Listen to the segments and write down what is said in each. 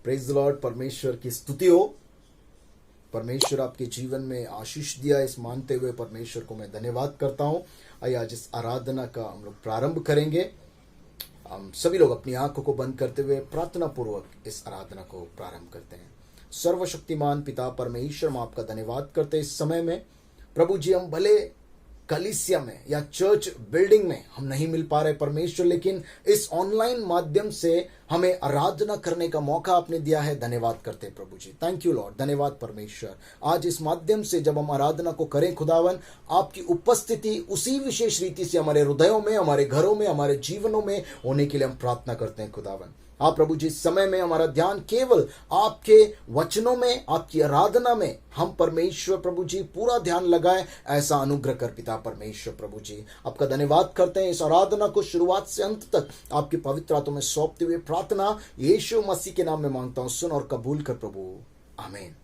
Praise the Lord. परमेश्वर की स्तुति हो। परमेश्वर आपके जीवन में आशीष दिया, इस मानते हुए परमेश्वर को मैं धन्यवाद करता हूं। आइए आज इस आराधना का हम लोग प्रारंभ करेंगे। हम सभी लोग अपनी आंखों को बंद करते हुए प्रार्थना पूर्वक इस आराधना को प्रारंभ करते हैं। सर्वशक्तिमान पिता परमेश्वर, हम आपका धन्यवाद करते हैं इस समय में। प्रभु जी, हम भले कलीसिया में या चर्च बिल्डिंग में हम नहीं मिल पा रहे परमेश्वर, लेकिन इस ऑनलाइन माध्यम से हमें आराधना करने का मौका आपने दिया है। धन्यवाद करते हैं प्रभु जी। Thank you lord. धन्यवाद परमेश्वर। आज इस माध्यम से जब हम आराधना को करें खुदावन, आपकी उपस्थिति उसी विशेष रीति से हमारे हृदयों में, हमारे घरों में, हमारे जीवनों में होने के लिए हम प्रार्थना करते हैं खुदावन। आप प्रभु जी, इस समय में हमारा ध्यान केवल आपके वचनों में, आपकी आराधना में हम परमेश्वर प्रभु जी पूरा ध्यान लगाए, ऐसा अनुग्रह कर पिता परमेश्वर प्रभु जी। आपका धन्यवाद करते हैं। इस आराधना को शुरुआत से अंत तक आपके पवित्र हाथों में सौंपते हुए प्रार्थना यीशु मसीह के नाम में मांगता हूं, सुन और कबूल कर प्रभु। आमीन।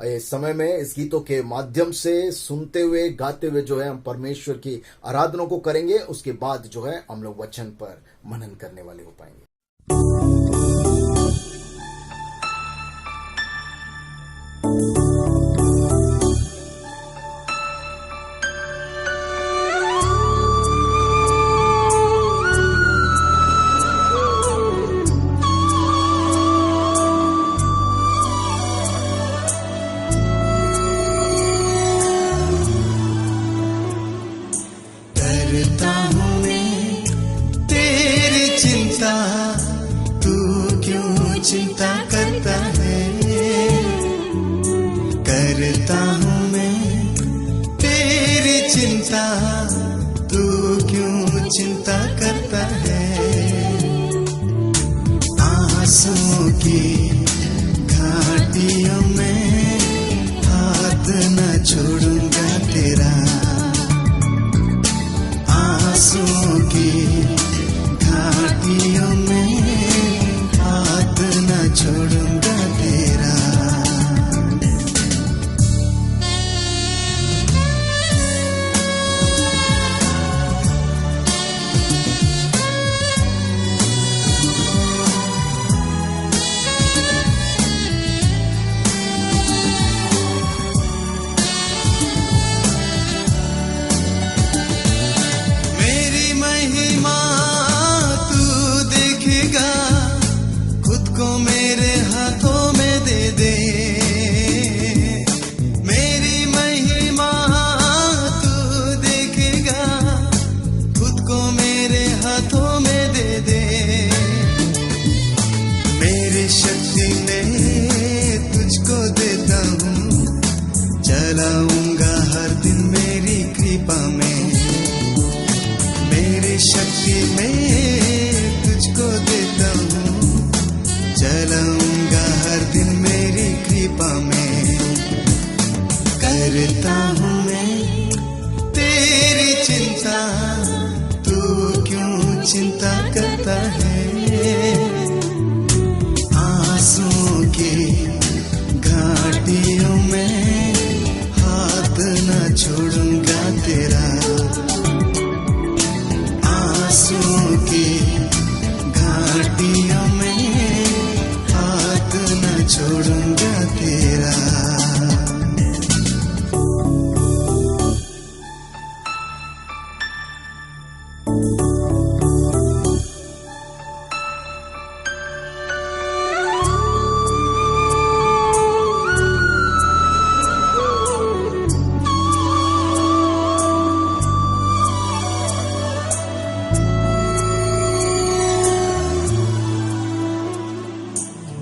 इस समय में इस गीतों के माध्यम से सुनते हुए गाते हुए जो है हम परमेश्वर की आराधना को करेंगे। उसके बाद जो है हम लोग वचन पर मनन करने वाले हो पाएंगे।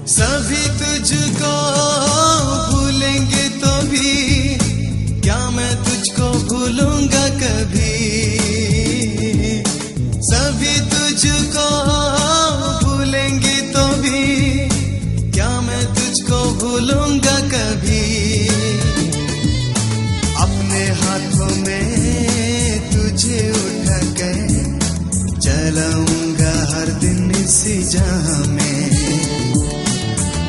सभी तुझको भूलेंगे तो भी क्या मैं तुझको भूलूंगा कभी। सभी तुझको भूलेंगे तो भी क्या मैं तुझको भूलूंगा कभी। अपने हाथों में तुझे उठा के चलाऊंगा हर दिन इसी जहां में।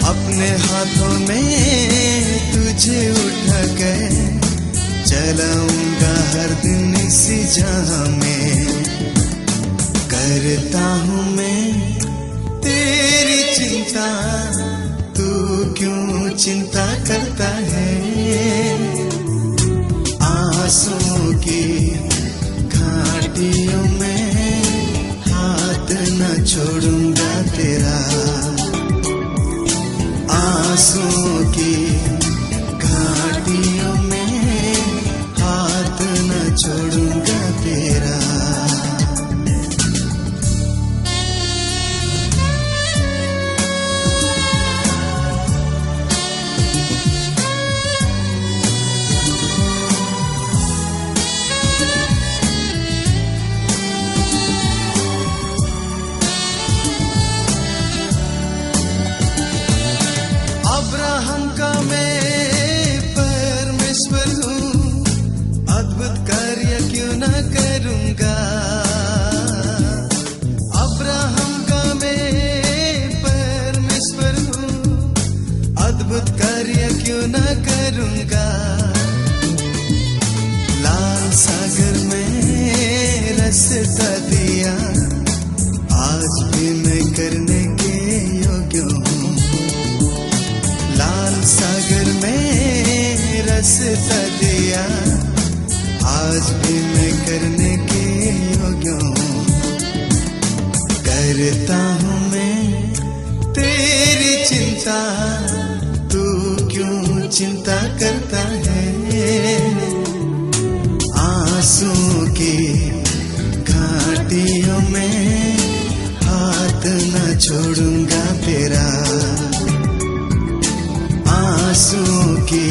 अपने हाथों में तुझे उठा के चलाऊंगा हर दिन इसी जहां में। करता हूँ मैं तेरी चिंता, तू क्यों चिंता करता है? आंसुओं की घाटियों में हाथ न छोड़ूंगा तेरा। आंसुओं की घाटियों में हाथ न छोड़ूंगा तेरा। अब्राहम का मैं परमेश्वर हूँ, अद्भुत कार्य क्यों न करूँगा। अब्राहम का मैं परमेश्वर हूँ, अद्भुत कार्य क्यों न करूँगा। लाल सागर में रास्ता दिया, आज भी मैं करने के योग्य हूँ। लाल सागर में रास्ता दिया, आज भी मैं करने के योग्य हूँ। करता हूँ मैं तेरी चिंता, तू क्यों चिंता करता है? आंसुओं की घाटियों में हाथ न छोड़ूंगा तेरा। आंसुओं की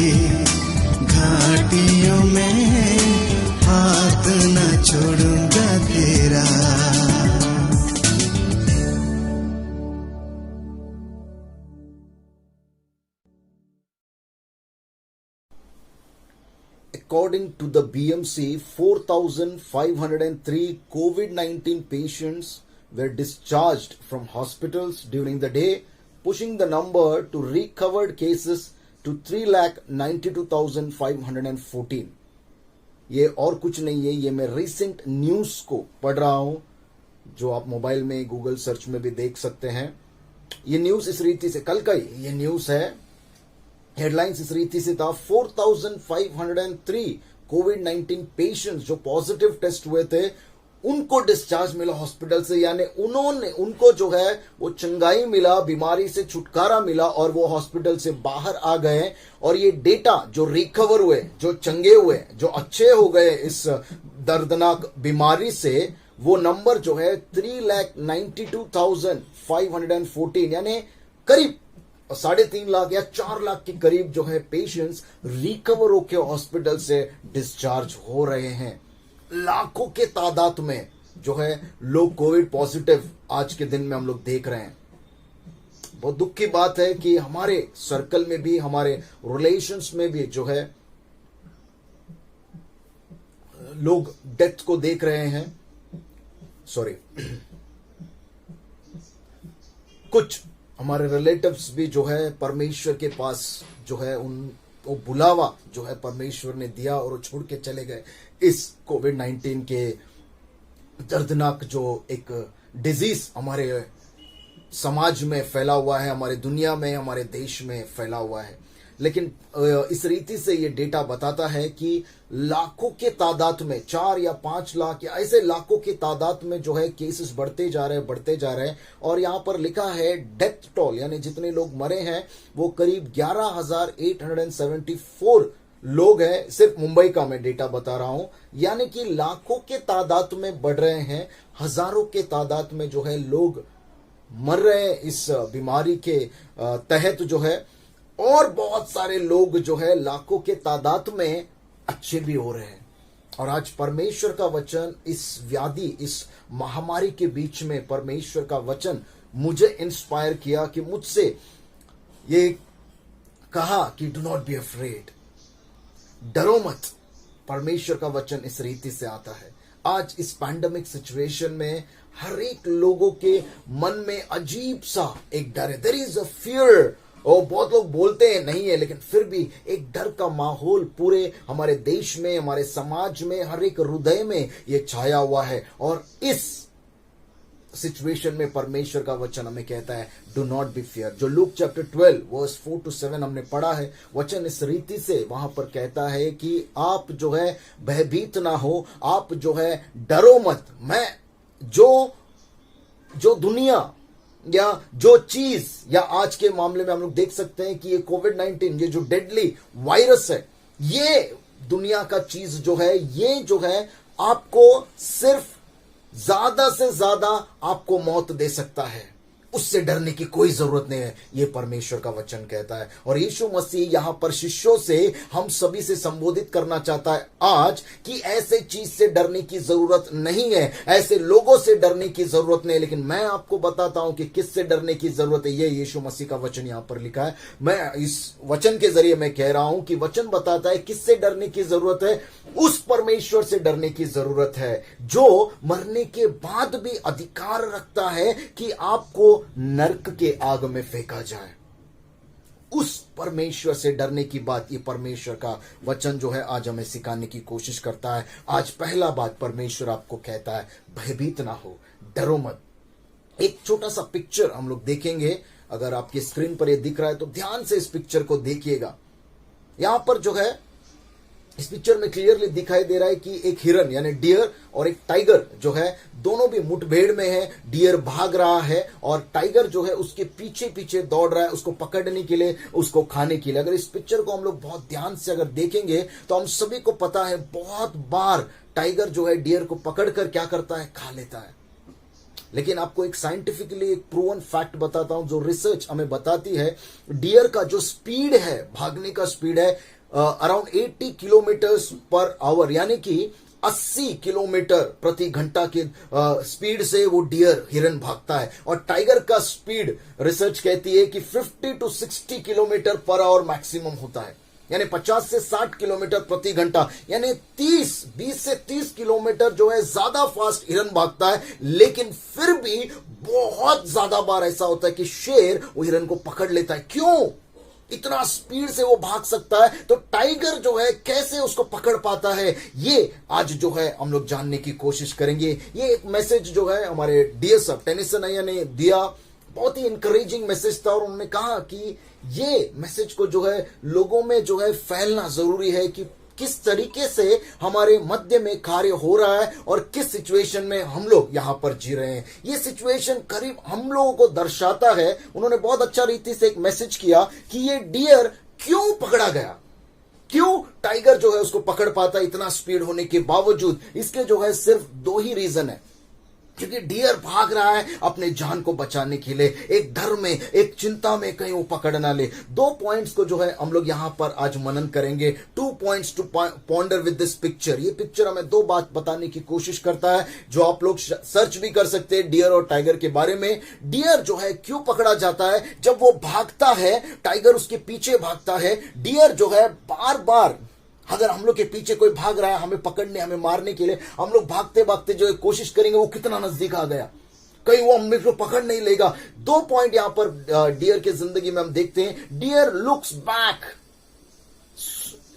घाटियों में हाथ न छोड़ूंगा तेरा। According to the BMC, 4,503 COVID-19 patients were discharged from hospitals during the day, pushing the number to recovered cases to 3,92,514. ये और कुछ नहीं है, ये मैं रिसेंट न्यूज को पढ़ रहा हूं, जो आप मोबाइल में गूगल सर्च में भी देख सकते हैं। ये न्यूज इस रीति से, कल का ही ये न्यूज है, हेडलाइंस इस रीति से था, 4,503 कोविड-19 पेशेंट्स जो पॉजिटिव टेस्ट हुए थे उनको डिस्चार्ज मिला हॉस्पिटल से, यानी उनको जो है वो चंगाई मिला, बीमारी से छुटकारा मिला और वो हॉस्पिटल से बाहर आ गए। और ये डेटा जो रिकवर हुए, जो चंगे हुए, जो अच्छे हो गए इस दर्दनाक बीमारी से, वो नंबर जो है 3,92,514, यानी करीब 3.5 लाख या 4 लाख के करीब जो है पेशेंट्स रिकवर होकर हॉस्पिटल से डिस्चार्ज हो रहे हैं। लाखों के तादाद में जो है लोग कोविड पॉजिटिव आज के दिन में हम लोग देख रहे हैं। बहुत दुख की बात है कि हमारे सर्कल में भी, हमारे रिलेशंस में भी जो है लोग डेथ को देख रहे हैं। सॉरी, कुछ हमारे रिलेटिव्स भी जो है परमेश्वर के पास जो है वो बुलावा जो है परमेश्वर ने दिया और वो छोड़ के चले गए इस कोविड-19 के दर्दनाक जो एक डिजीज हमारे समाज में फैला हुआ है, हमारे दुनिया में, हमारे देश में फैला हुआ है। लेकिन इस रीति से ये डेटा बताता है कि लाखों के तादाद में, 4 या 5 लाख या ऐसे लाखों के तादाद में जो है केसेस बढ़ते जा रहे हैं। और यहाँ पर लिखा है डेथ टोल, यानी जितने लोग मरे हैं वो करीब 11,874 लोग हैं। सिर्फ मुंबई का मैं डेटा बता रहा हूं, यानी कि लाखों के तादाद में बढ़ रहे हैं, हजारों के तादाद में जो है लोग मर रहे हैं इस बीमारी के तहत जो है। और बहुत सारे लोग जो है लाखों के तादाद में अच्छे भी हो रहे हैं। और आज परमेश्वर का वचन इस व्याधि, इस महामारी के बीच में परमेश्वर का वचन मुझे इंस्पायर किया कि मुझसे ये कहा कि डू नॉट बी अफ्रेड, डरो मत। परमेश्वर का वचन इस रीति से आता है। आज इस पैंडेमिक सिचुएशन में हर एक लोगों के मन में अजीब सा एक डर है। There is a fear. और बहुत लोग बोलते हैं नहीं है, लेकिन फिर भी एक डर का माहौल पूरे हमारे देश में, हमारे समाज में, हर एक हृदय में ये छाया हुआ है। और इस सिचुएशन में परमेश्वर का वचन हमें कहता है डू नॉट बी फियर। जो लूक चैप्टर 12 वर्स 4 to 7 हमने पढ़ा है, वचन इस रीति से वहां पर कहता है कि आप जो है भयभीत ना हो, आप जो है डरो मत। मैं जो दुनिया या जो चीज, या आज के मामले में हम लोग देख सकते हैं कि ये कोविड-19, ये जो डेडली वायरस है, ये दुनिया का चीज जो है, ये जो है आपको सिर्फ ज्यादा से ज्यादा आपको मौत दे सकता है, उससे डरने की कोई जरूरत नहीं है, ये परमेश्वर का वचन कहता है। और यीशु मसीह यहां पर शिष्यों से, हम सभी से संबोधित करना चाहता है आज कि ऐसे चीज से डरने की जरूरत नहीं है, ऐसे लोगों से डरने की जरूरत नहीं है। लेकिन मैं आपको बताता हूं कि किससे डरने की जरूरत है। ये यीशु मसीह का वचन यहां पर लिखा है। मैं इस वचन के जरिए मैं कह रहा हूं कि वचन बताता है किससे डरने की जरूरत है। उस परमेश्वर से डरने की जरूरत है जो मरने के बाद भी अधिकार रखता है कि आपको नरक के आग में फेंका जाए। उस परमेश्वर से डरने की बात ये परमेश्वर का वचन जो है आज हमें सिखाने की कोशिश करता है। आज पहला बात परमेश्वर आपको कहता है भयभीत ना हो, डरो मत। एक छोटा सा पिक्चर हम लोग देखेंगे, अगर आपकी स्क्रीन पर ये दिख रहा है तो ध्यान से इस पिक्चर को देखिएगा। यहां पर जो है इस पिक्चर में क्लियरली दिखाई दे रहा है कि एक हिरन यानी डियर और एक टाइगर जो है दोनों भी मुठभेड़ में है। डियर भाग रहा है और टाइगर जो है उसके पीछे पीछे दौड़ रहा है उसको पकड़ने के लिए, उसको खाने के लिए। अगर इस पिक्चर को हम लोग बहुत ध्यान से अगर देखेंगे तो हम सभी को पता है बहुत बार टाइगर जो है डियर को पकड़कर क्या करता है, खा लेता है। लेकिन आपको एक साइंटिफिकली एक प्रूवन फैक्ट बताता हूं जो रिसर्च हमें बताती है। डियर का जो स्पीड है, भागने का स्पीड है अराउंड 80 किलोमीटर्स पर आवर, यानी कि 80 किलोमीटर प्रति घंटा की स्पीड से वो डियर हिरन भागता है। और टाइगर का स्पीड रिसर्च कहती है कि 50 to 60 kilometre per hour maximum होता है, यानी 50 से 60 किलोमीटर प्रति घंटा, यानी 20 से 30 किलोमीटर जो है ज्यादा फास्ट हिरन भागता है। लेकिन फिर भी बहुत ज्यादा बार ऐसा होता है कि शेर वो हिरन को पकड़ लेता है। क्यों इतना स्पीड से वो भाग सकता है, तो टाइगर जो है कैसे उसको पकड़ पाता है, ये आज जो है हम लोग जानने की कोशिश करेंगे। ये एक मैसेज जो है हमारे डियर साहब टेनिसन अय्यर ने दिया, बहुत ही इंकरेजिंग मैसेज था। और उन्होंने कहा कि ये मैसेज को जो है लोगों में जो है फैलना जरूरी है कि किस तरीके से हमारे मध्य में कार्य हो रहा है और किस सिचुएशन में हम लोग यहां पर जी रहे हैं। ये सिचुएशन करीब हम लोगों को दर्शाता है। उन्होंने बहुत अच्छा रीति से एक मैसेज किया कि ये डियर क्यों पकड़ा गया, क्यों टाइगर जो है उसको पकड़ पाता इतना स्पीड होने के बावजूद। इसके जो है सिर्फ 2 ही रीजन है। क्योंकि डियर भाग रहा है अपने जान को बचाने के लिए, एक डर में, एक चिंता में कहीं वो पकड़ ना ले। 2 पॉइंट्स को जो है हम लोग यहां पर आज मनन करेंगे। 2 points to ponder with this picture. ये पिक्चर हमें 2 बात बताने की कोशिश करता है जो आप लोग सर्च भी कर सकते हैं डियर और टाइगर के बारे में। डियर जो है क्यों पकड़ा जाता है, जब वो भागता है टाइगर उसके पीछे भागता है। डियर जो है बार बार, अगर हम लोग के पीछे कोई भाग रहा है हमें पकड़ने, हमें मारने के लिए, हम लोग भागते भागते जो है कोशिश करेंगे वो कितना नजदीक आ गया, कहीं वो हमें को पकड़ नहीं लेगा। 2 पॉइंट यहां पर डियर के जिंदगी में हम देखते हैं। डियर लुक्स बैक,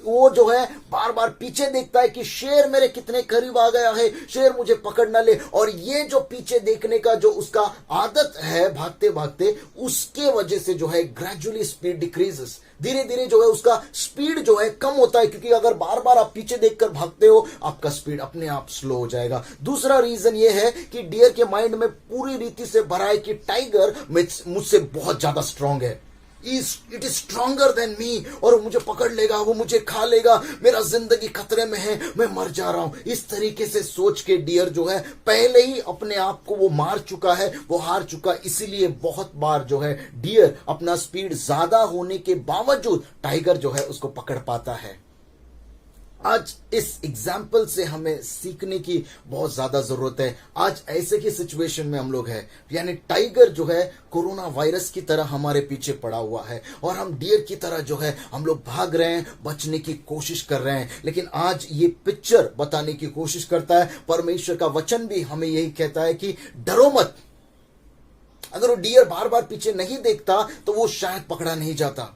वो जो है बार बार पीछे देखता है कि शेर मेरे कितने करीब आ गया है, शेर मुझे पकड़ ना ले। और ये जो पीछे देखने का जो उसका आदत है भागते भागते, उसके वजह से जो है ग्रेजुअली स्पीड डिक्रीजेस, धीरे धीरे जो है उसका स्पीड जो है कम होता है। क्योंकि अगर बार बार आप पीछे देखकर भागते हो आपका स्पीड अपने आप स्लो हो जाएगा। दूसरा रीजन ये है कि डियर के माइंड में पूरी रीति से भरा है कि टाइगर मुझसे बहुत ज्यादा स्ट्रांग है, it is stronger than me, और वो मुझे पकड़ लेगा, वो मुझे खा लेगा, मेरा जिंदगी खतरे में है, मैं मर जा रहा हूं। इस तरीके से सोच के डियर जो है पहले ही अपने आप को वो मार चुका है, वो हार चुका। इसीलिए बहुत बार जो है डियर अपना स्पीड ज्यादा होने के बावजूद टाइगर जो है उसको पकड़ पाता है। आज इस एग्जाम्पल से हमें सीखने की बहुत ज्यादा जरूरत है। आज ऐसे की सिचुएशन में हम लोग हैं, यानी टाइगर जो है कोरोना वायरस की तरह हमारे पीछे पड़ा हुआ है और हम डियर की तरह जो है हम लोग भाग रहे हैं, बचने की कोशिश कर रहे हैं। लेकिन आज ये पिक्चर बताने की कोशिश करता है, परमेश्वर का वचन भी हमें यही कहता है कि डरो मत। अगर वो डियर बार बार पीछे नहीं देखता तो वो शायद पकड़ा नहीं जाता।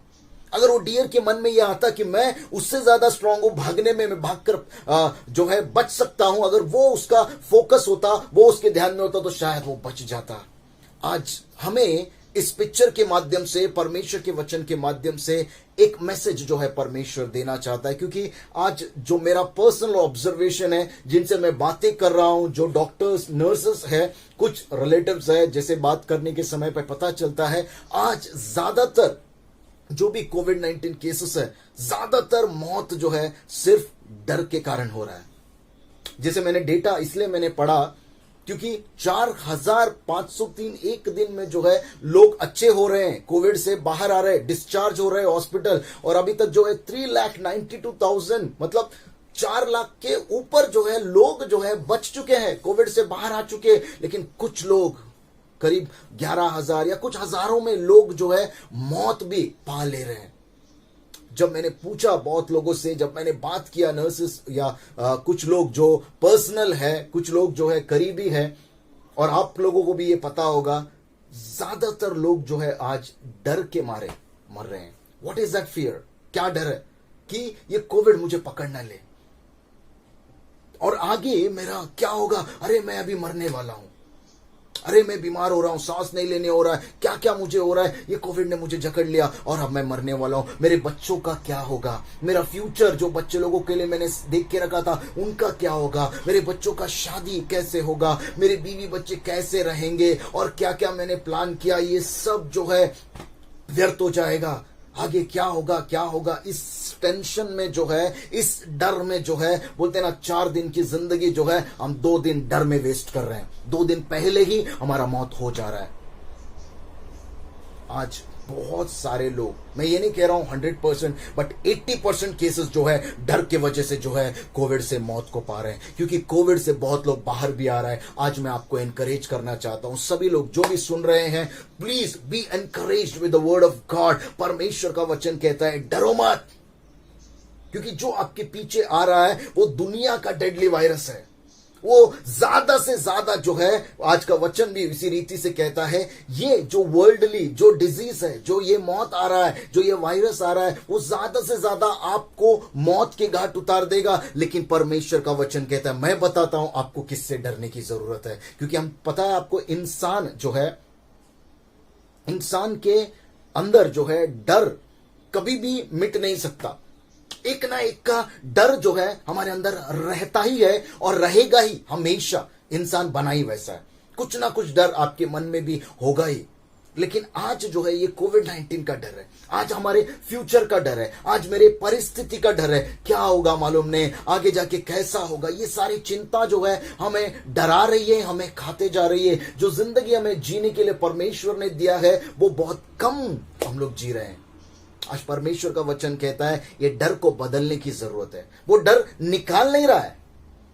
अगर वो डियर के मन में यह आता कि मैं उससे ज्यादा स्ट्रांग हूं, भागने में मैं भागकर जो है बच सकता हूं, अगर वो उसका फोकस होता, वो उसके ध्यान में होता, तो शायद वो बच जाता। आज हमें इस पिक्चर के माध्यम से, परमेश्वर के वचन के माध्यम से एक मैसेज जो है परमेश्वर देना चाहता है। क्योंकि आज जो मेरा पर्सनल ऑब्जर्वेशन है, जिनसे मैं बातें कर रहा हूं, जो डॉक्टर्स नर्सेस है, कुछ रिलेटिव्स है, जैसे बात करने के समय पर पता चलता है, आज ज्यादातर जो भी कोविड-19 केसेस है, ज्यादातर मौत जो है सिर्फ डर के कारण हो रहा है। जैसे मैंने डेटा इसलिए मैंने पढ़ा क्योंकि 4,503 एक दिन में जो है लोग अच्छे हो रहे हैं, कोविड से बाहर आ रहे हैं, डिस्चार्ज हो रहे हैं हॉस्पिटल, और अभी तक जो है 3,92,000 मतलब 4 लाख के ऊपर जो है लोग जो है बच चुके हैं, कोविड से बाहर आ चुके हैं। लेकिन कुछ लोग, करीब 11,000 या कुछ हजारों में लोग जो है मौत भी पा ले रहे हैं। जब मैंने पूछा बहुत लोगों से, जब मैंने बात किया नर्सेस या कुछ लोग जो पर्सनल है, कुछ लोग जो है करीबी है, और आप लोगों को भी ये पता होगा, ज्यादातर लोग जो है आज डर के मारे मर रहे हैं। What is that fear? क्या डर है कि ये कोविड मुझे पकड़ ना ले, और आगे मेरा क्या होगा, अरे मैं अभी मरने वाला हूं, अरे मैं बीमार हो रहा हूं, सांस नहीं लेने हो रहा है, क्या क्या मुझे हो रहा है, ये कोविड ने मुझे जकड़ लिया और अब मैं मरने वाला हूं। मेरे बच्चों का क्या होगा, मेरा फ्यूचर जो बच्चे लोगों के लिए मैंने देख के रखा था उनका क्या होगा, मेरे बच्चों का शादी कैसे होगा, मेरे बीवी बच्चे कैसे रहेंगे, और क्या क्या मैंने प्लान किया, ये सब जो है व्यर्थ हो जाएगा। आगे क्या होगा, क्या होगा, इस टेंशन में जो है, इस डर में जो है, बोलते हैं ना 4 दिन की जिंदगी जो है हम 2 दिन डर में वेस्ट कर रहे हैं। 2 दिन पहले ही हमारा मौत हो जा रहा है। आज बहुत सारे लोग, मैं ये नहीं कह रहा हूं 100%, बट 80% केसेस जो है डर के वजह से जो है कोविड से मौत को पा रहे हैं। क्योंकि कोविड से बहुत लोग बाहर भी आ रहा है। आज मैं आपको एनकरेज करना चाहता हूं, सभी लोग जो भी सुन रहे हैं, please be encouraged with the word of God. परमेश्वर का वचन कहता है डरो मत, क्योंकि जो आपके पीछे आ रहा है वो दुनिया का डेडली वायरस है। वो ज्यादा से ज्यादा जो है, आज का वचन भी इसी रीति से कहता है, ये जो वर्ल्डली जो डिजीज है, जो ये मौत आ रहा है, जो ये वायरस आ रहा है, वो ज्यादा से ज्यादा आपको मौत के घाट उतार देगा। लेकिन परमेश्वर का वचन कहता है, मैं बताता हूं आपको किससे डरने की जरूरत है। क्योंकि हम पता है आपको, इंसान जो है, इंसान के अंदर जो है डर कभी भी मिट नहीं सकता। एक ना एक का डर जो है हमारे अंदर रहता ही है और रहेगा ही हमेशा। इंसान बना ही वैसा है, कुछ ना कुछ डर आपके मन में भी होगा ही। लेकिन आज जो है ये कोविड-19 का डर है, आज हमारे फ्यूचर का डर है, आज मेरे परिस्थिति का डर है, क्या होगा मालूम नहीं, आगे जाके कैसा होगा, ये सारी चिंता जो है हमें डरा रही है, हमें खाते जा रही है। जो जिंदगी हमें जीने के लिए परमेश्वर ने दिया है वो बहुत कम हम लोग जी रहे हैं। आज परमेश्वर का वचन कहता है ये डर को बदलने की जरूरत है। वो डर निकाल नहीं रहा है,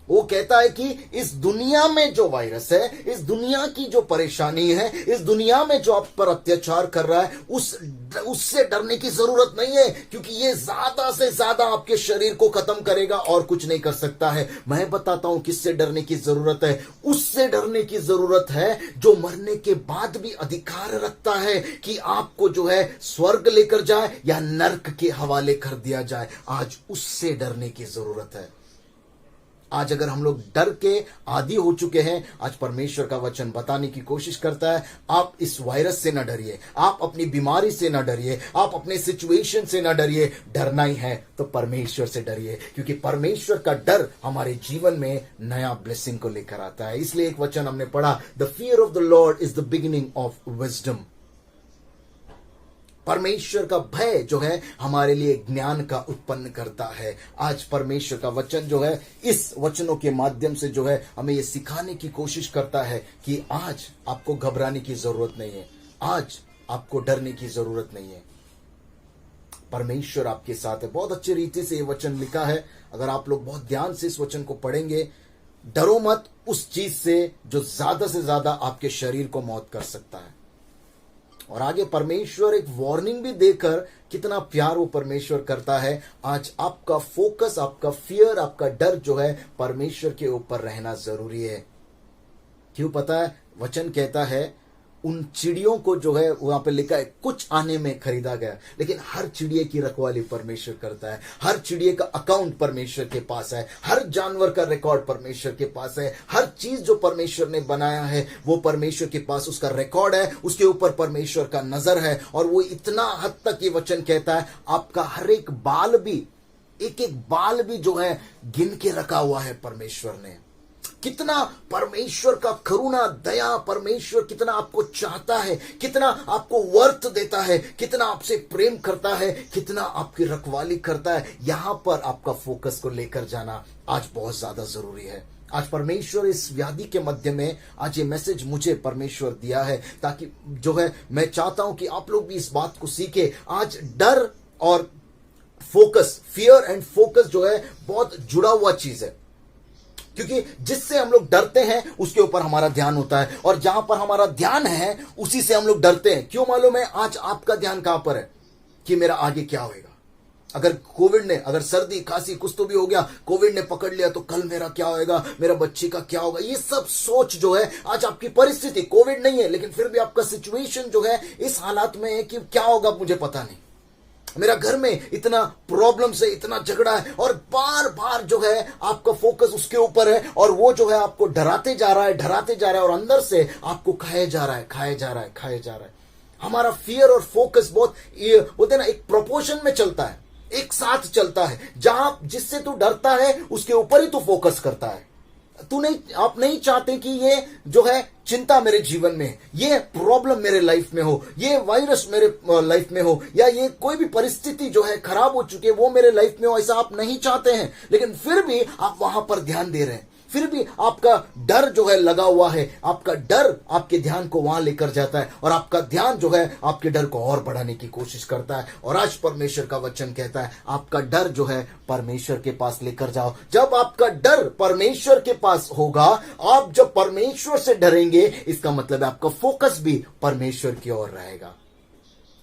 वो कहता है कि इस दुनिया में जो वायरस है, इस दुनिया की जो परेशानी है, इस दुनिया में जो आप पर अत्याचार कर रहा है, उससे डरने की जरूरत नहीं है। क्योंकि ये ज्यादा से ज्यादा आपके शरीर को खत्म करेगा और कुछ नहीं कर सकता है। मैं बताता हूं किससे डरने की जरूरत है। उससे डरने की जरूरत है जो मरने के बाद भी अधिकार रखता है कि आपको जो है स्वर्ग लेकर जाए या नर्क के हवाले कर दिया जाए। आज उससे डरने की जरूरत है। आज अगर हम लोग डर के आदी हो चुके हैं, आज परमेश्वर का वचन बताने की कोशिश करता है, आप इस वायरस से न डरिए, आप अपनी बीमारी से न डरिए, आप अपने सिचुएशन से न डरिए। डरना ही है तो परमेश्वर से डरिए, क्योंकि परमेश्वर का डर हमारे जीवन में नया ब्लेसिंग को लेकर आता है। इसलिए एक वचन हमने पढ़ा, the fear of the Lord is the beginning of wisdom. परमेश्वर का भय जो है हमारे लिए ज्ञान का उत्पन्न करता है। आज परमेश्वर का वचन जो है, इस वचनों के माध्यम से जो है हमें ये सिखाने की कोशिश करता है कि आज आपको घबराने की जरूरत नहीं है, आज आपको डरने की जरूरत नहीं है। परमेश्वर आपके साथ है। बहुत अच्छी रीति से ये वचन लिखा है। अगर आप लोग बहुत ध्यान से इस वचन को पढ़ेंगे, डरो मत उस चीज से जो ज्यादा से ज्यादा आपके शरीर को मौत कर सकता है। और आगे परमेश्वर एक वार्निंग भी देकर, कितना प्यार वो परमेश्वर करता है। आज आपका फोकस, आपका फियर, आपका डर जो है परमेश्वर के ऊपर रहना जरूरी है। क्यों पता है? वचन कहता है उन चिड़ियों को जो है वहां पे लिखा है कुछ आने में खरीदा गया, लेकिन हर चिड़िए की रखवाली परमेश्वर करता है। हर चिड़िए का अकाउंट परमेश्वर के पास है, हर जानवर का रिकॉर्ड परमेश्वर के पास है, हर चीज जो परमेश्वर ने बनाया है वो परमेश्वर के पास उसका रिकॉर्ड है, उसके ऊपर परमेश्वर का नजर है। और वो इतना हद तक ये वचन कहता है आपका हर एक बाल भी, एक एक बाल भी जो है गिन के रखा हुआ है परमेश्वर ने। कितना परमेश्वर का करुणा, दया, परमेश्वर कितना आपको चाहता है, कितना आपको वर्थ देता है, कितना आपसे प्रेम करता है, कितना आपकी रखवाली करता है। यहां पर आपका फोकस को लेकर जाना आज बहुत ज्यादा जरूरी है। आज परमेश्वर इस व्याधि के मध्य में आज ये मैसेज मुझे परमेश्वर दिया है, ताकि जो है मैं चाहता हूं कि आप लोग भी इस बात को सीखे। आज डर और फोकस, फियर एंड फोकस जो है बहुत जुड़ा हुआ चीज है, क्योंकि जिससे हम लोग डरते हैं उसके ऊपर हमारा ध्यान होता है, और जहां पर हमारा ध्यान है उसी से हम लोग डरते हैं। क्यों मालूम है? आज आपका ध्यान कहां पर है कि मेरा आगे क्या होगा। अगर कोविड ने, अगर सर्दी खांसी कुछ तो भी हो गया, कोविड ने पकड़ लिया तो कल मेरा क्या होगा, मेरा बच्चे का क्या होगा, ये सब सोच जो है आज आपकी परिस्थिति, कोविड नहीं है लेकिन फिर भी आपका सिचुएशन जो है इस हालात में है कि क्या होगा मुझे पता नहीं, मेरा घर में इतना प्रॉब्लम से इतना झगड़ा है, और बार बार जो है आपका फोकस उसके ऊपर है, और वो जो है आपको डराते जा रहा है, डराते जा रहा है, और अंदर से आपको खाए जा रहा है, खाए जा रहा है, खाए जा रहा है। हमारा फियर और फोकस बहुत बोलते हैं ना, एक प्रोपोर्शन में चलता है, एक साथ चलता है। जहां जिससे तू डरता है उसके ऊपर ही तू फोकस करता है। तू नहीं, आप नहीं चाहते कि ये जो है चिंता मेरे जीवन में है, ये प्रॉब्लम मेरे लाइफ में हो, ये वायरस मेरे लाइफ में हो, या ये कोई भी परिस्थिति जो है खराब हो चुकी है वो मेरे लाइफ में हो, ऐसा आप नहीं चाहते हैं। लेकिन फिर भी आप वहां पर ध्यान दे रहे हैं, फिर भी आपका डर जो है लगा हुआ है, आपका डर आपके ध्यान को वहां लेकर जाता है, और आपका ध्यान जो है आपके डर को और बढ़ाने की कोशिश करता है। और आज परमेश्वर का वचन कहता है आपका डर जो है परमेश्वर के पास लेकर जाओ। जब आपका डर परमेश्वर के पास होगा, आप जब परमेश्वर से डरेंगे, इसका मतलब है आपका फोकस भी परमेश्वर की ओर रहेगा।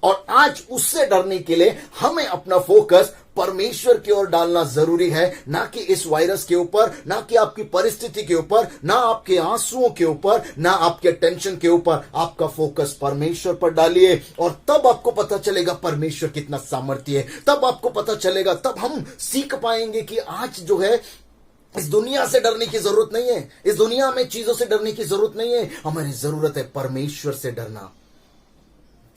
और आज उससे डरने के लिए हमें अपना फोकस परमेश्वर की ओर डालना जरूरी है, ना कि इस वायरस के ऊपर, ना कि आपकी परिस्थिति के ऊपर, ना आपके आंसुओं के ऊपर, ना आपके टेंशन के ऊपर। आपका फोकस परमेश्वर पर डालिए, और तब आपको पता चलेगा परमेश्वर कितना सामर्थ्य है। तब आपको पता चलेगा, तब हम सीख पाएंगे कि आज जो है इस दुनिया से डरने की जरूरत नहीं है, इस दुनिया में चीजों से डरने की जरूरत नहीं है, हमारी जरूरत है परमेश्वर से डरना।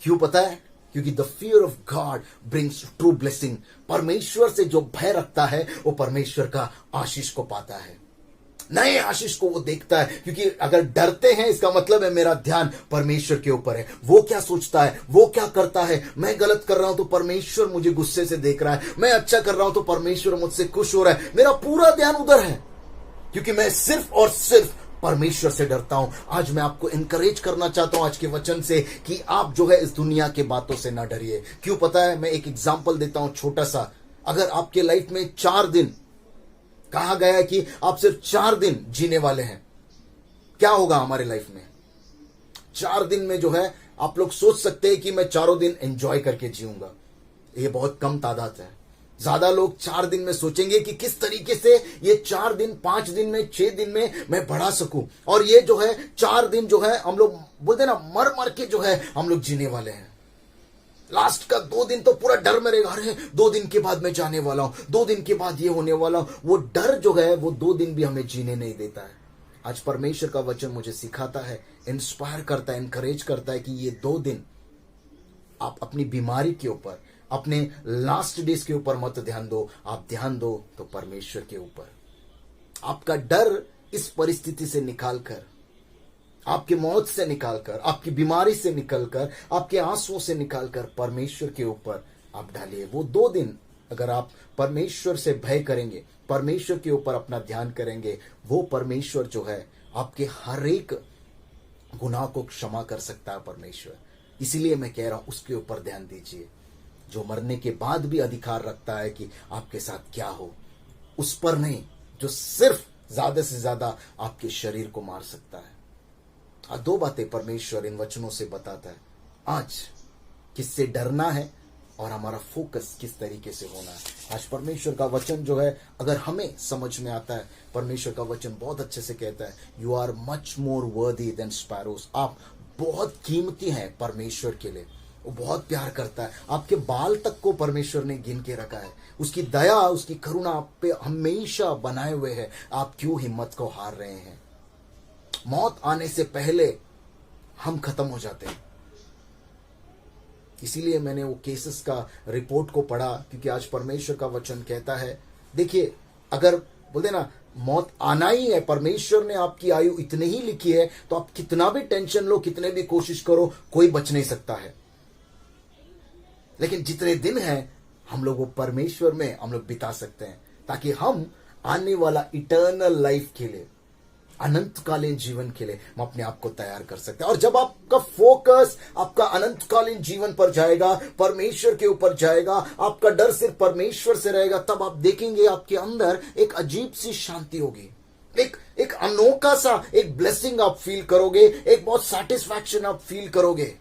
क्यों पता है? क्योंकि the fear of God brings true blessing. परमेश्वर से जो भय रखता है वो परमेश्वर का आशीष को पाता है, नए आशीष को वो देखता है। क्योंकि अगर डरते हैं इसका मतलब है मेरा ध्यान परमेश्वर के ऊपर है। वो क्या सोचता है, वो क्या करता है, मैं गलत कर रहा हूं तो परमेश्वर मुझे गुस्से से देख रहा है, मैं अच्छा कर रहा हूं तो परमेश्वर मुझसे खुश हो रहा है। मेरा पूरा ध्यान उधर है, क्योंकि मैं सिर्फ और सिर्फ परमेश्वर से डरता हूं। आज मैं आपको इंकरेज करना चाहता हूं आज के वचन से कि आप जो है इस दुनिया के बातों से ना डरिए। क्यों पता है? मैं एक एग्जांपल देता हूं छोटा सा। अगर आपके लाइफ में 4 दिन कहा गया है कि आप सिर्फ 4 दिन जीने वाले हैं, क्या होगा हमारे लाइफ में? 4 दिन में जो है आप लोग सोच सकते हैं कि मैं 4 दिन एंजॉय करके जीऊंगा। ये बहुत कम तादाद है। ज्यादा लोग 4 दिन में सोचेंगे कि किस तरीके से ये 4 दिन, 5 दिन में, 6 दिन में मैं बढ़ा सकूं। और ये जो है 4 दिन जो है हम लोग बोलते ना मर मर के जो है हम लोग जीने वाले हैं। लास्ट का 2 दिन तो पूरा डर में रहेगा, अरे 2 दिन के बाद मैं जाने वाला हूं, 2 दिन के बाद ये होने वाला हूं। वो डर जो है वो 2 दिन भी हमें जीने नहीं देता है। आज परमेश्वर का वचन मुझे सिखाता है, इंस्पायर करता है, इंकरेज करता है कि ये 2 दिन आप अपनी बीमारी के ऊपर, अपने लास्ट डेज के ऊपर मत ध्यान दो, आप ध्यान दो तो परमेश्वर के ऊपर। आपका डर इस परिस्थिति से निकालकर, आपकी मौत से निकालकर, आपकी बीमारी से निकलकर, आपके आंसुओं से निकालकर परमेश्वर के ऊपर आप डालिए। वो 2 दिन अगर आप परमेश्वर से भय करेंगे, परमेश्वर के ऊपर अपना ध्यान करेंगे, वो परमेश्वर जो है आपके हर एक गुनाह को क्षमा कर सकता है परमेश्वर। इसीलिए मैं कह रहा हूं उसके ऊपर ध्यान दीजिए, जो मरने के बाद भी अधिकार रखता है कि आपके साथ क्या हो, उस पर नहीं, जो सिर्फ ज्यादा से ज्यादा आपके शरीर को मार सकता है। 2 बातें परमेश्वर इन वचनों से बताता है। आज किससे डरना है और हमारा फोकस किस तरीके से होना है। आज परमेश्वर का वचन जो है अगर हमें समझ में आता है, परमेश्वर का वचन बहुत अच्छे से कहता है, यू आर मच मोर वर्दी देन स्पैरोज। आप बहुत कीमती हैं परमेश्वर के लिए। वो बहुत प्यार करता है। आपके बाल तक को परमेश्वर ने गिन के रखा है। उसकी दया, उसकी करुणा आप पे हमेशा बनाए हुए है। आप क्यों हिम्मत को हार रहे हैं? मौत आने से पहले हम खत्म हो जाते हैं। इसीलिए मैंने वो केसेस का रिपोर्ट को पढ़ा, क्योंकि आज परमेश्वर का वचन कहता है, देखिए, अगर बोलते ना मौत आना ही है, परमेश्वर ने आपकी आयु इतनी ही लिखी है, तो आप कितना भी टेंशन लो, कितने भी कोशिश करो, कोई बच नहीं सकता है। लेकिन जितने दिन हैं हम लोग वो परमेश्वर में हम लोग बिता सकते हैं, ताकि हम आने वाला इटर्नल लाइफ के लिए, अनंतकालीन जीवन के लिए हम अपने आप को तैयार कर सकते हैं। और जब आपका फोकस आपका अनंतकालीन जीवन पर जाएगा, परमेश्वर के ऊपर जाएगा, आपका डर सिर्फ परमेश्वर से रहेगा, तब आप देखेंगे आपके अंदर एक अजीब सी शांति होगी, एक अनोखा सा एक ब्लेसिंग आप फील करोगे, एक बहुत सैटिस्फैक्शन आप फील करोगे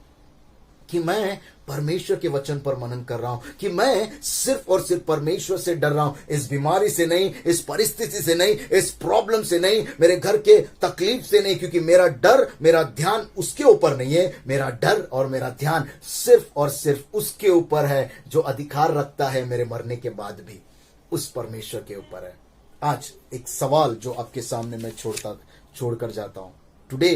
कि मैं परमेश्वर के वचन पर मनन कर रहा हूं, कि मैं सिर्फ और सिर्फ परमेश्वर से डर रहा हूं। इस बीमारी से नहीं, इस परिस्थिति से नहीं, इस प्रॉब्लम से नहीं, मेरे घर के तकलीफ से नहीं, क्योंकि मेरा डर, मेरा ध्यान उसके ऊपर नहीं है। मेरा डर और मेरा ध्यान सिर्फ और सिर्फ उसके ऊपर है जो अधिकार रखता है मेरे मरने के बाद भी, उस परमेश्वर के ऊपर है। आज एक सवाल जो आपके सामने मैं छोड़कर जाता हूं। टुडे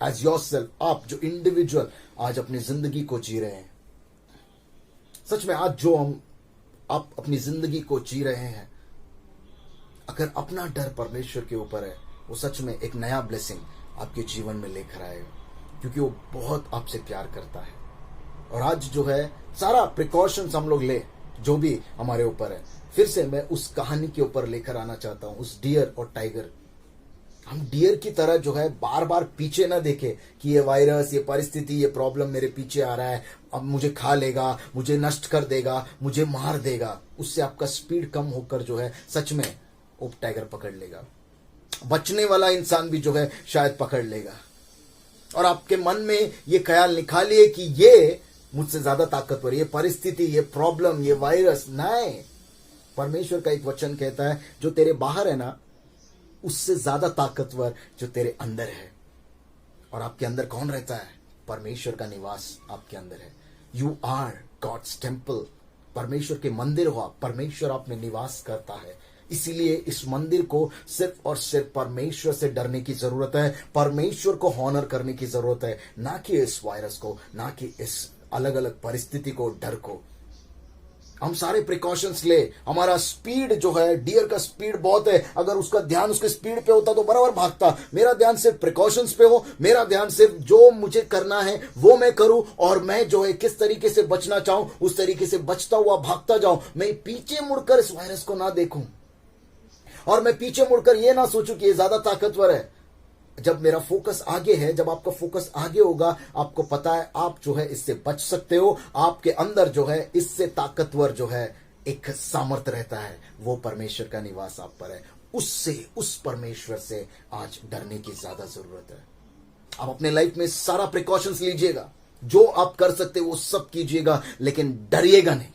एज योरसेल्फ, आप जो इंडिविजुअल आज अपनी जिंदगी को जी रहे हैं, सच में आज जो आप अपनी जिंदगी को जी रहे हैं, अगर अपना डर परमेश्वर के ऊपर है, वो सच में एक नया ब्लेसिंग आपके जीवन में लेकर आएगा, क्योंकि वो बहुत आपसे प्यार करता है। और आज जो है सारा प्रिकॉशंस हम लोग ले, जो भी हमारे ऊपर है। फिर से मैं उस कहानी के ऊपर लेकर आना चाहता हूं, उस डियर और टाइगर। हम डियर की तरह जो है बार बार पीछे ना देखे कि ये वायरस, ये परिस्थिति, ये प्रॉब्लम मेरे पीछे आ रहा है, अब मुझे खा लेगा, मुझे नष्ट कर देगा, मुझे मार देगा। उससे आपका स्पीड कम होकर जो है सच में वो टाइगर पकड़ लेगा। बचने वाला इंसान भी जो है शायद पकड़ लेगा। और आपके मन में ये ख्याल निकालिए कि ये मुझसे ज्यादा ताकतवर, ये परिस्थिति, ये प्रॉब्लम, ये वायरस नहीं। परमेश्वर का एक वचन कहता है, जो तेरे बाहर है ना, उससे ज्यादा ताकतवर जो तेरे अंदर है। और आपके अंदर कौन रहता है? परमेश्वर का निवास आपके अंदर है। You are God's temple. परमेश्वर के मंदिर हो आप, परमेश्वर आप में निवास करता है। इसीलिए इस मंदिर को सिर्फ और सिर्फ परमेश्वर से डरने की जरूरत है, परमेश्वर को हॉनर करने की जरूरत है, ना कि इस वायरस को, ना कि इस अलग अलग परिस्थिति को, डर को। हम सारे प्रिकॉशंस ले। हमारा स्पीड जो है, डियर का स्पीड बहुत है, अगर उसका ध्यान उसके स्पीड पे होता तो बराबर भागता। मेरा ध्यान सिर्फ प्रिकॉशंस पे हो, मेरा ध्यान सिर्फ जो मुझे करना है वो मैं करूं, और मैं जो है किस तरीके से बचना चाहूं उस तरीके से बचता हुआ भागता जाऊं। मैं पीछे मुड़कर इस वायरस को ना देखूं, और मैं पीछे मुड़कर ये ना सोचूं कि ये ज्यादा ताकतवर है। जब मेरा फोकस आगे है, जब आपका फोकस आगे होगा, आपको पता है आप जो है इससे बच सकते हो। आपके अंदर जो है इससे ताकतवर जो है एक सामर्थ्य रहता है, वो परमेश्वर का निवास आप पर है। उससे, उस परमेश्वर से आज डरने की ज्यादा जरूरत है। आप अपने लाइफ में सारा प्रिकॉशंस लीजिएगा, जो आप कर सकते हो वो सब कीजिएगा, लेकिन डरिएगा नहीं।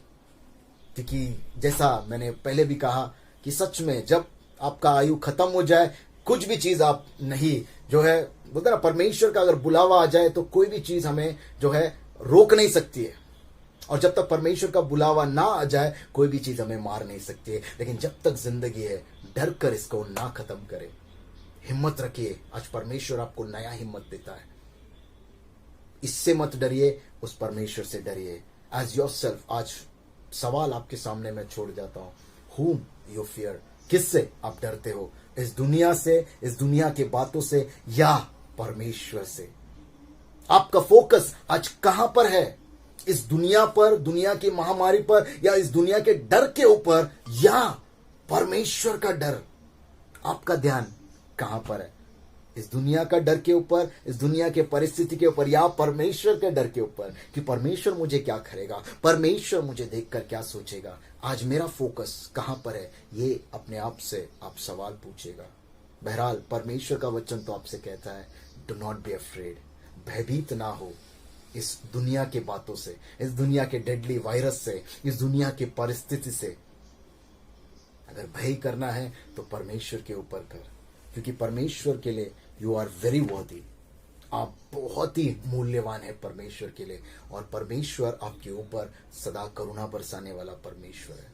क्योंकि जैसा मैंने पहले भी कहा कि सच में जब आपका आयु खत्म हो जाए, कुछ भी चीज आप नहीं जो है बोलते ना, परमेश्वर का अगर बुलावा आ जाए तो कोई भी चीज हमें जो है रोक नहीं सकती है। और जब तक परमेश्वर का बुलावा ना आ जाए, कोई भी चीज हमें मार नहीं सकती है। लेकिन जब तक जिंदगी है, डर कर इसको ना खत्म करे। हिम्मत रखिए, आज परमेश्वर आपको नया हिम्मत देता है। इससे मत डरिए, उस परमेश्वर से डरिए। एज योरसेल्फ, आज सवाल आपके सामने मैं छोड़ जाता हूं, whom you fear? किससे आप डरते हो? इस दुनिया से, इस दुनिया के बातों से, या परमेश्वर से? आपका फोकस आज कहां पर है? इस दुनिया पर, दुनिया की महामारी पर, या इस दुनिया के डर के ऊपर, या परमेश्वर का डर? आपका ध्यान कहां पर है? इस दुनिया का डर के ऊपर, इस दुनिया के परिस्थिति के ऊपर, या परमेश्वर के डर के ऊपर कि परमेश्वर मुझे क्या करेगा, परमेश्वर मुझे देखकर क्या सोचेगा? आज मेरा फोकस कहां पर है? ये अपने आप से आप सवाल पूछेगा। बहरहाल परमेश्वर का वचन तो आपसे कहता है, डू नॉट बी अफ्रेड। भयभीत ना हो इस दुनिया के बातों से, इस दुनिया के डेडली वायरस से, इस दुनिया की परिस्थिति से। अगर भय करना है तो परमेश्वर के ऊपर कर, क्योंकि परमेश्वर के लिए यू आर वेरी वर्दी। आप बहुत ही मूल्यवान है परमेश्वर के लिए, और परमेश्वर आपके ऊपर सदा करुणा बरसाने वाला परमेश्वर है।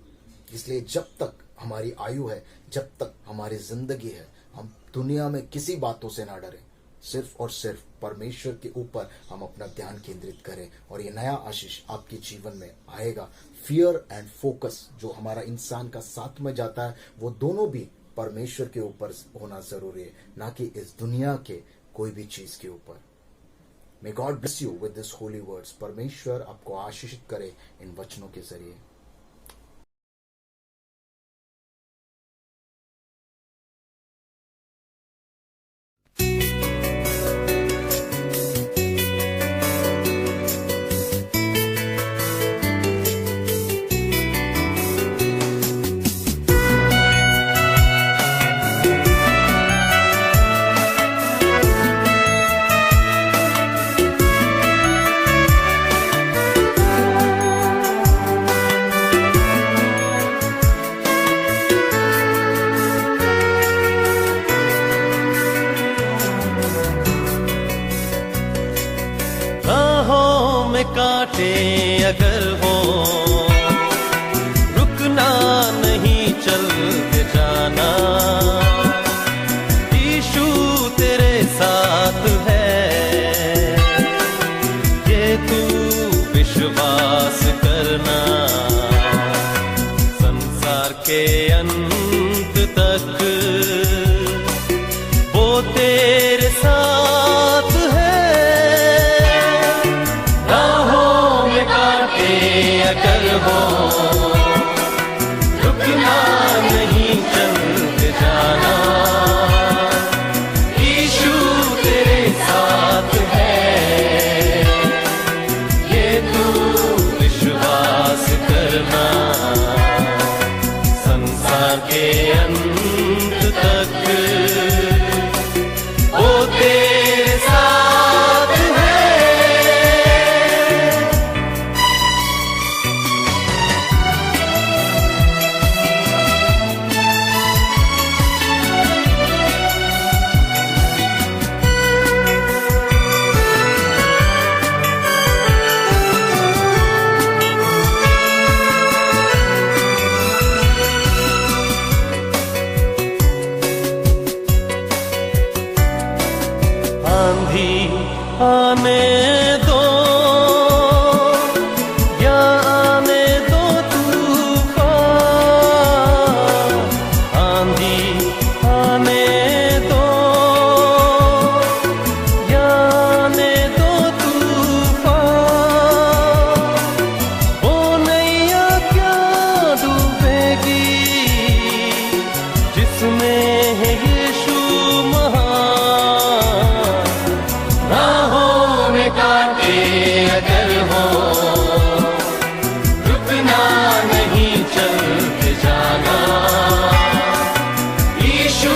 इसलिए जब तक हमारी आयु है, जब तक हमारी जिंदगी है, हम दुनिया में किसी बातों से ना डरें, सिर्फ और सिर्फ परमेश्वर के ऊपर हम अपना ध्यान केंद्रित करें, और ये नया आशीष आपके जीवन में आएगा। फियर एंड फोकस जो हमारा इंसान का साथ में जाता है, वो दोनों भी परमेश्वर के ऊपर होना जरूरी है, ना कि इस दुनिया के कोई भी चीज के ऊपर। May God bless you with this Holi words. परमेश्वर आपको आशीषित करे इन वचनों के जरिए। राहों में कांटे अगर हो, रुकना नहीं, चल के जाना। यीशु तेरे साथ है, ये तू विश्वास करना। संसार के अंत तक वो तेरे साथ है। अगर हो, रुकना नहीं, चलते जाना। यीशु तेरे साथ है, ये तू विश्वास करना। संसार के अंत तक वो तेरे साथ है। आंधी आने दो या आने दो तूफान, आंधी आने दो या आने दो तूफान। वो नैया क्या डूबेगी जिसमें है यीशु महान। राहों में कांटे अगर हो, रुकना नहीं, चलते जाना। यीशु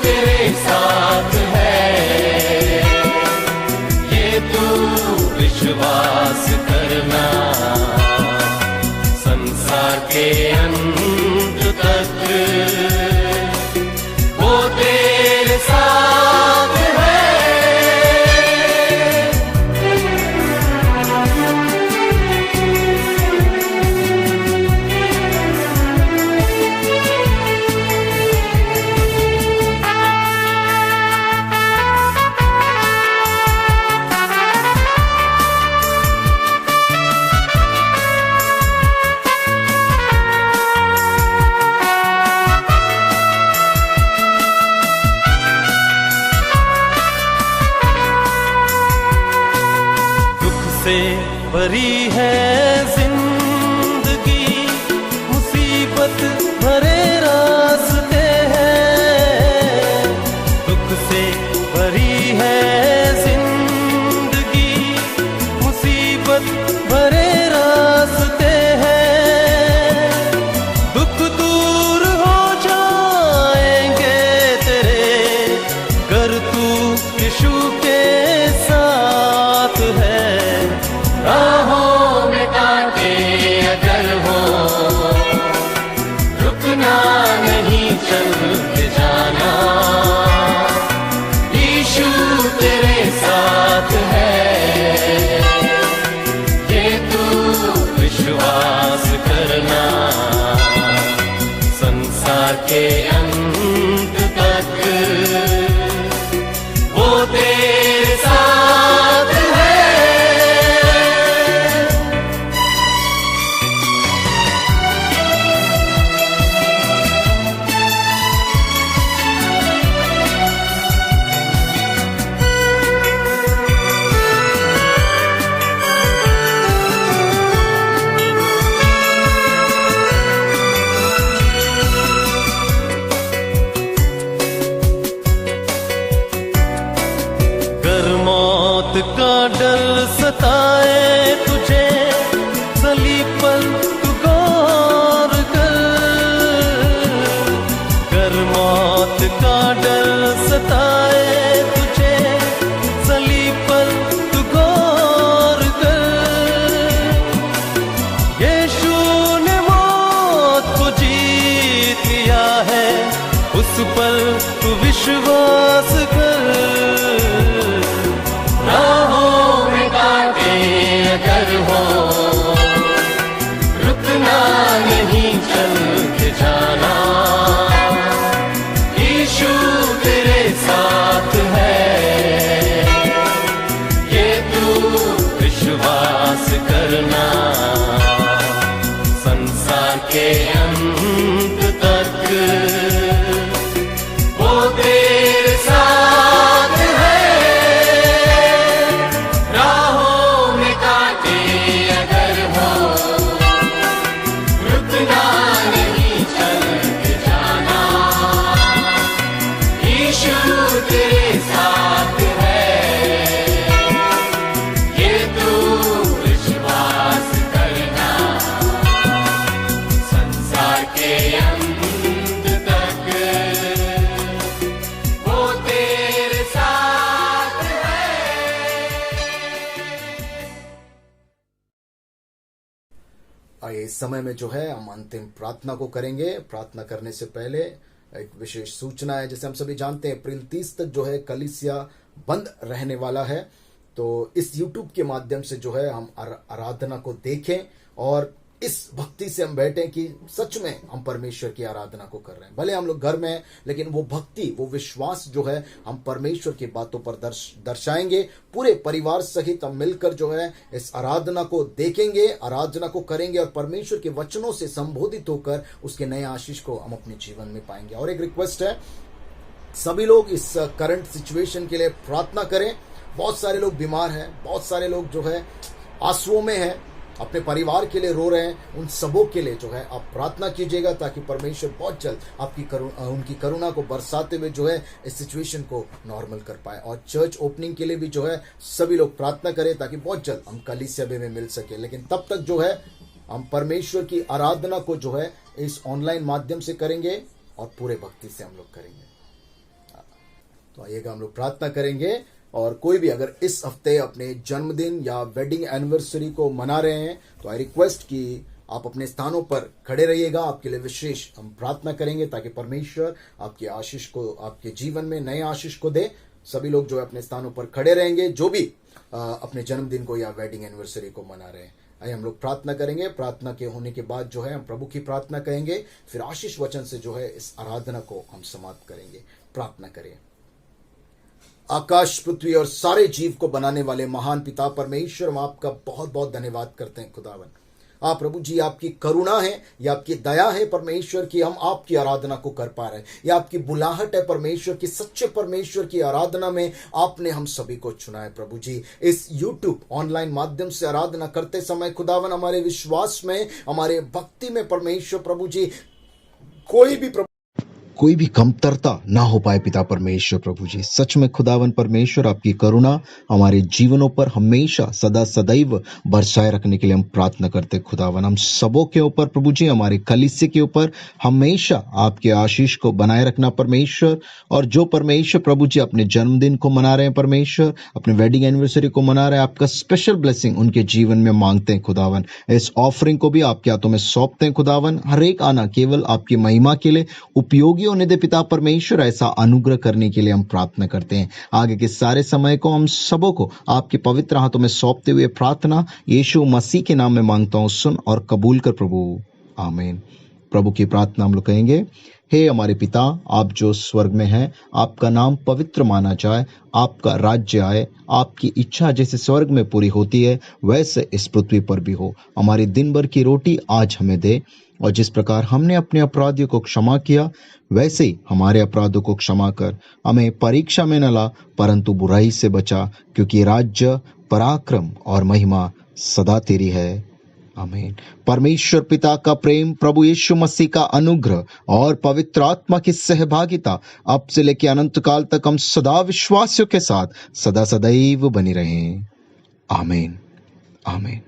तेरे साथ है, ये तू विश्वास करना। संसार के अंत तक वो तेरे साथ है। से भरी है जिंदगी, मुसीबत भरे रास्ते हैं। दुख से भरी है जिंदगी, मुसीबत भरे रास्ते हैं। दुख दूर हो जाएंगे तेरे, कर तू यीशु के साथ है। राहों में कांटे अगर हो, रुकना नहीं, चलते जाना। यीशु तेरे साथ विश्वास कर, राहों में कांटे अगर हो, रुकना नहीं, चल के जाना, यीशु तेरे साथ है, ये तू विश्वास करना, संसार के अंत तक वो तेरे साथ है, राहों में कांटे अगर हो, रुकना नहीं, चल के जाना, यीशु तेरे साथ है, ये तू विश्वास करना, संसार के अंत तक वो तेरे साथ है। आइए इस समय में जो है हम अंतिम प्रार्थना को करेंगे। प्रार्थना करने से पहले एक विशेष सूचना है। जैसे हम सभी जानते हैं अप्रैल 30 तक जो है कलीसिया बंद रहने वाला है, तो इस YouTube के माध्यम से जो है हम आराधना को देखें और इस भक्ति से हम बैठे कि सच में हम परमेश्वर की आराधना को कर रहे हैं। भले हम लोग घर में हैं, लेकिन वो भक्ति, वो विश्वास जो है हम परमेश्वर की बातों पर दर्शाएंगे। पूरे परिवार सहित हम मिलकर जो है इस आराधना को देखेंगे, आराधना को करेंगे और परमेश्वर के वचनों से संबोधित होकर उसके नए आशीष को हम अपने जीवन में पाएंगे। और एक रिक्वेस्ट है, सभी लोग इस करंट सिचुएशन के लिए प्रार्थना करें। बहुत सारे लोग बीमार हैं, बहुत सारे लोग जो है आंसुओं में हैं, अपने परिवार के लिए रो रहे हैं। उन सबों के लिए जो है आप प्रार्थना कीजिएगा ताकि परमेश्वर बहुत जल्द आपकी उनकी करुणा को बरसाते हुए जो है इस सिचुएशन को नॉर्मल कर पाए। और चर्च ओपनिंग के लिए भी जो है सभी लोग प्रार्थना करें ताकि बहुत जल्द हम कलीसिया में मिल सके। लेकिन तब तक जो है हम परमेश्वर की आराधना को जो है इस ऑनलाइन माध्यम से करेंगे और पूरे भक्ति से हम लोग करेंगे। तो आइएगा हम लोग प्रार्थना करेंगे। और कोई भी अगर इस हफ्ते अपने जन्मदिन या वेडिंग एनिवर्सरी को मना रहे हैं तो आई रिक्वेस्ट कि आप अपने स्थानों पर खड़े रहिएगा। आपके लिए विशेष हम प्रार्थना करेंगे ताकि परमेश्वर आपके आशीष को, आपके जीवन में नए आशीष को दे। सभी लोग जो है अपने स्थानों पर खड़े रहेंगे जो भी अपने जन्मदिन को या वेडिंग एनिवर्सरी को मना रहे हैं। आइए हम लोग प्रार्थना करेंगे। प्रार्थना के होने के बाद जो है हम प्रभु की प्रार्थना कहेंगे, फिर आशीष वचन से जो है इस आराधना को हम समाप्त करेंगे। प्रार्थना करें। आकाश, पृथ्वी और सारे जीव को बनाने वाले महान पिता परमेश्वर, हम आपका बहुत बहुत धन्यवाद करते हैं खुदावन। आप प्रभु जी, आपकी करुणा है, या आपकी दया है परमेश्वर की हम आपकी आराधना को कर पा रहे हैं। या आपकी बुलाहट है परमेश्वर की, सच्चे परमेश्वर की आराधना में आपने हम सभी को चुना है। प्रभु जी, इस YouTube ऑनलाइन माध्यम से आराधना करते समय खुदावन हमारे विश्वास में, हमारे भक्ति में परमेश्वर प्रभु जी कोई भी कमतरता ना हो पाए पिता परमेश्वर। प्रभु जी, सच में खुदावन परमेश्वर आपकी करुणा हमारे जीवनों पर हमेशा सदा सदैव बरसाए रखने के लिए हम प्रार्थना करते खुदावन। हम सबों के ऊपर प्रभु जी, हमारे कलीसिया के ऊपर हमेशा आपके आशीष को बनाए रखना परमेश्वर। और जो परमेश्वर प्रभु जी अपने जन्मदिन को मना रहे हैं परमेश्वर, अपने वेडिंग एनिवर्सरी को मना रहे हैं, आपका स्पेशल ब्लेसिंग उनके जीवन में मांगते हैं खुदावन। इस ऑफरिंग को भी आपके हाथों में सौंपते हैं खुदावन। हर एक आना केवल आपकी महिमा के लिए उपयोगी होने दे पिता परमेश्वर। ऐसा अनुग्रह करने के लिए हम प्रार्थना करते हैं। आगे के सारे समय को हम सबों को आपके पवित्र हाथों में सौंपते हुए प्रार्थना यीशु मसीह के नाम में मांगता हूं, सुन और कबूल कर प्रभु, आमीन। प्रभु की प्रार्थना हम लोग कहेंगे। हे हमारे पिता, आप जो स्वर्ग में हैं, आपका नाम पवित्र माना जाए, आपका राज्य आए, आपकी इच्छा जैसे स्वर्ग में पूरी होती है वैसे इस पृथ्वी पर भी हो। हमारी दिन भर की रोटी आज हमें दे, और जिस प्रकार हमने अपने अपराधियों को क्षमा किया वैसे ही हमारे अपराधों को क्षमा कर। हमें परीक्षा में न ला, परंतु बुराई से बचा, क्योंकि राज्य, पराक्रम और महिमा सदा तेरी है, आमीन। परमेश्वर पिता का प्रेम, प्रभु यीशु मसीह का अनुग्रह और पवित्र आत्मा की सहभागिता अब से लेकर अनंत काल तक हम सदा विश्वासियों के साथ सदा सदैव बनी रहें, आमीन, आमीन।